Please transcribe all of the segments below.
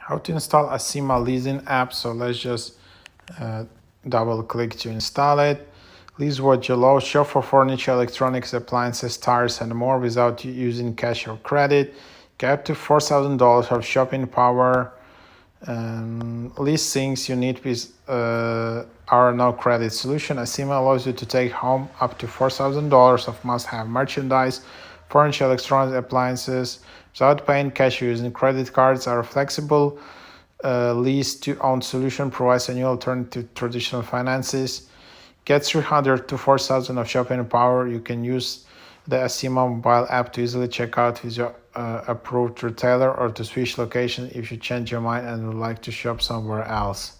How to install Acima Leasing app. So let's just double click to install it. Lease what you love, shop for furniture, electronics, appliances, tires, and more without using cash or credit. Get up to $4,000 of shopping power. Lease things you need with our no credit solution. Acima allows you to take home up to $4,000 of must-have merchandise, furniture, electronics, appliances without paying cash using credit cards. Our flexible lease-to-own solution provides a new alternative to traditional finances. Get 300 to 4,000 of shopping power. You can use the Acima mobile app to easily check out with your approved retailer or to switch location if you change your mind and would like to shop somewhere else.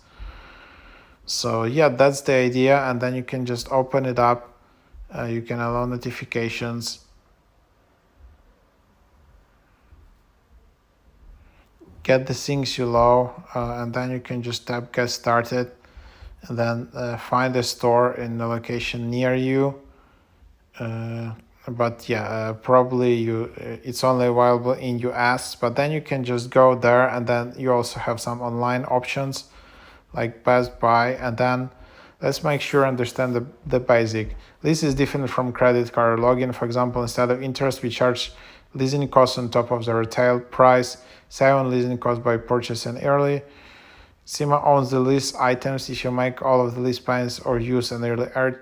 So yeah, that's the idea, and then you can just open it up. You can allow notifications. Get the things you love, and then you can just tap get started, and then find a store in the location near you. But yeah, probably it's only available in US, but then you can just go there, and then you also have some online options like Best Buy. And then let's make sure understand the basic. This is different from credit card login. For example, instead of interest, we charge leasing costs on top of the retail price. Save on leasing costs by purchasing early. Acima owns the lease items. If you make all of the lease payments or use an early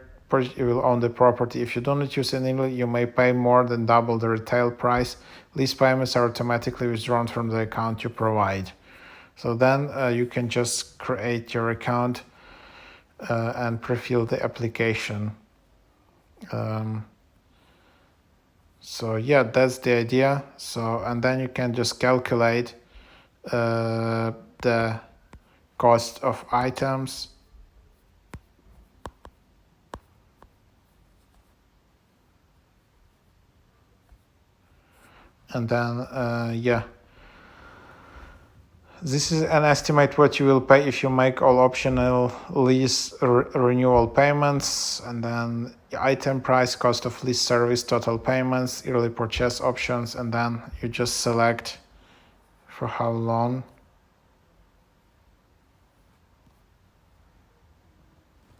you will own the property. If you do not use an early, you may pay more than double the retail price. Lease payments are automatically withdrawn from the account you provide. So then you can just create your account and pre-fill the application. So yeah, that's the idea. So, and then you can just calculate the cost of items. And then yeah, this is an estimate what you will pay if you make all optional lease renewal payments, and then item price, cost of lease service, total payments, early purchase options, and then you just select for how long.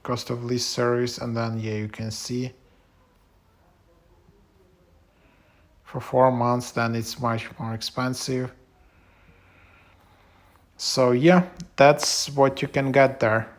Cost of lease service, and then yeah, you can see for 4 months, then it's much more expensive. So yeah, that's what you can get there.